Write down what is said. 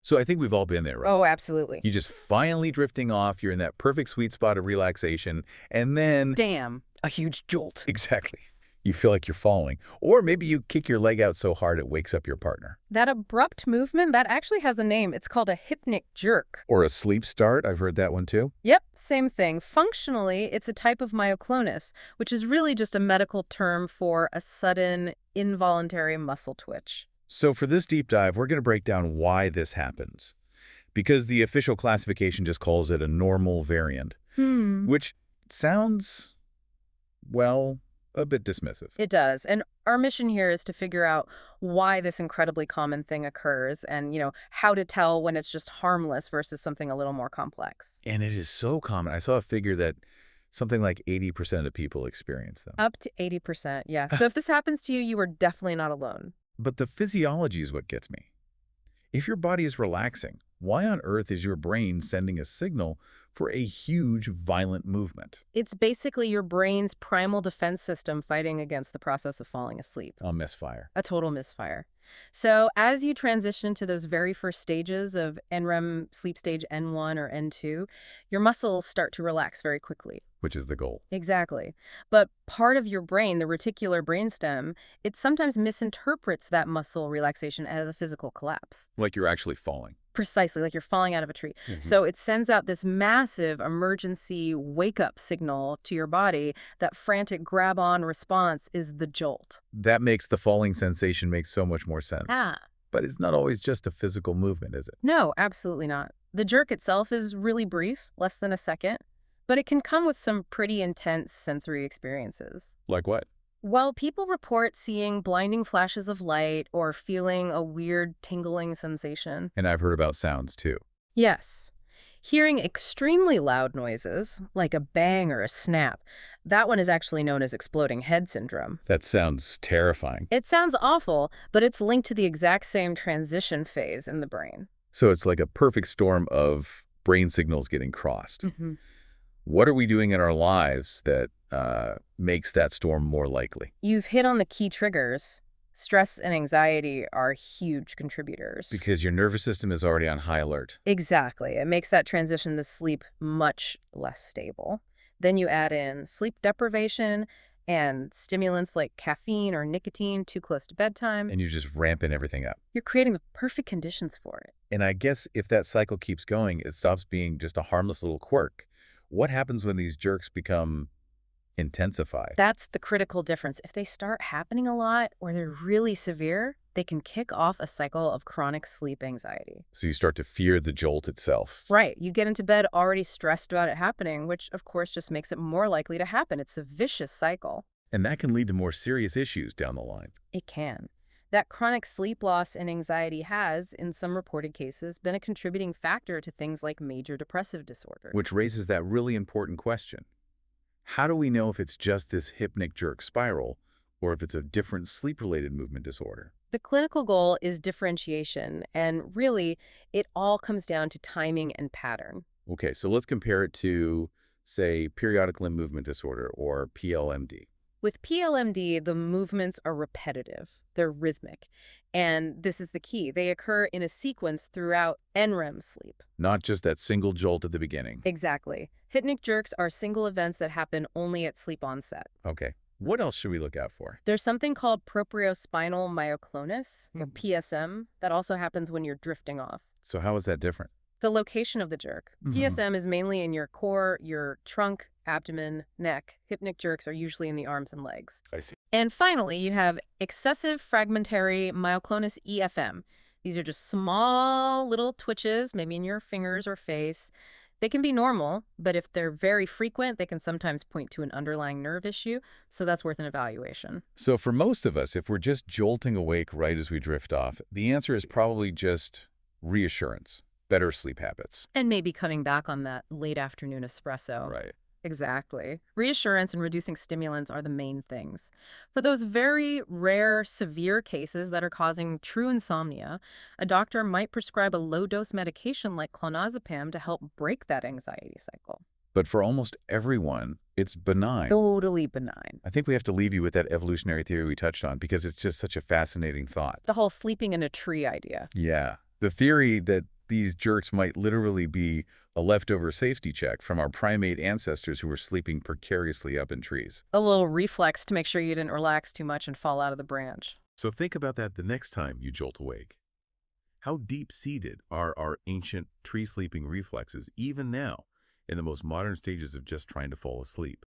So I think we've all been there, right? Oh, absolutely. You're just finally drifting off, you're in that perfect sweet spot of relaxation, and then Damn, a huge jolt. exactly, you feel like you're falling. Or maybe you kick your leg out so hard it wakes up your partner. That abrupt movement, that actually has a name. It's called a hypnic jerk. Or a sleep start, I've heard that one too. Yep, same thing. Functionally, it's a type of myoclonus, which is really just a medical term for a sudden, involuntary muscle twitch. So for this deep dive, we're going to break down why this happens. Because the official classification just calls it a normal variant, which sounds, well, a bit dismissive. It does. And our mission here is to figure out why this incredibly common thing occurs and, how to tell when it's just harmless versus something a little more complex. And it is so common. I saw a figure that something like 80% of people experience them. Up to 80%, yeah. So if this happens to you, you are definitely not alone. But the physiology is what gets me. If your body is relaxing, why on earth is your brain sending a signal for a huge, violent movement? It's basically your brain's primal defense system fighting against the process of falling asleep. A misfire. A total misfire. So as you transition to those very first stages of NREM sleep stage N1 or N2, your muscles start to relax very quickly. Which is the goal. Exactly. But part of your brain, the reticular brainstem, it sometimes misinterprets that muscle relaxation as a physical collapse. Like you're actually falling. Precisely, like you're falling out of a tree. So it sends out this massive emergency wake-up signal to your body. That frantic grab-on response is the jolt. That makes the falling sensation make so much more sense. Ah. But it's not always just a physical movement, is it? No, absolutely not. The jerk itself is really brief, less than a second, but it can come with some pretty intense sensory experiences. Like what? Well, people report seeing blinding flashes of light or feeling a weird tingling sensation. And I've heard about sounds, too. Yes. Hearing extremely loud noises, like a bang or a snap, that one is actually known as exploding head syndrome. That sounds terrifying. It sounds awful, but it's linked to the exact same transition phase in the brain. So it's like a perfect storm of brain signals getting crossed. What are we doing in our lives that makes that storm more likely? You've hit on the key triggers. Stress and anxiety are huge contributors. Because your nervous system is already on high alert. Exactly. It makes that transition to sleep much less stable. Then you add in sleep deprivation and stimulants like caffeine or nicotine too close to bedtime. And you're just ramping everything up. You're creating the perfect conditions for it. And I guess if that cycle keeps going, it stops being just a harmless little quirk. What happens when these jerks become intensified? That's the critical difference. If they start happening a lot or they're really severe, they can kick off a cycle of chronic sleep anxiety. So you start to fear the jolt itself. Right. You get into bed already stressed about it happening, which of course just makes it more likely to happen. It's a vicious cycle. And that can lead to more serious issues down the line. It can. That chronic sleep loss and anxiety has, in some reported cases, been a contributing factor to things like major depressive disorder. Which raises that really important question. How do we know if it's just this hypnic jerk spiral or if it's a different sleep-related movement disorder? The clinical goal is differentiation, and really, it all comes down to timing and pattern. Okay, so let's compare it to, say, periodic limb movement disorder, or PLMD. With PLMD, the movements are repetitive. They're rhythmic. And this is the key. They occur in a sequence throughout NREM sleep. Not just that single jolt at the beginning. Exactly. Hypnic jerks are single events that happen only at sleep onset. Okay. What else should we look out for? There's something called propriospinal myoclonus, or PSM, that also happens when you're drifting off. So how is that different? The location of the jerk. PSM is mainly in your core, your trunk, abdomen, neck. Hypnic jerks are usually in the arms and legs. I see. And finally, you have excessive fragmentary myoclonus EFM. These are just small little twitches, maybe in your fingers or face. They can be normal, but if they're very frequent, they can sometimes point to an underlying nerve issue, so that's worth an evaluation. So for most of us, if we're just jolting awake right as we drift off, the answer is probably just reassurance, better sleep habits. And maybe cutting back on that late afternoon espresso. Right. Exactly. Reassurance and reducing stimulants are the main things. For those very rare, severe cases that are causing true insomnia, a doctor might prescribe a low-dose medication like clonazepam to help break that anxiety cycle. But for almost everyone, it's benign. Totally benign. I think we have to leave you with that evolutionary theory we touched on because it's just such a fascinating thought. The whole sleeping in a tree idea. Yeah. The theory that These jerks might literally be a leftover safety check from our primate ancestors who were sleeping precariously up in trees. A little reflex to make sure you didn't relax too much and fall out of the branch. So think about that the next time you jolt awake. How deep-seated are our ancient tree-sleeping reflexes even now in the most modern stages of just trying to fall asleep?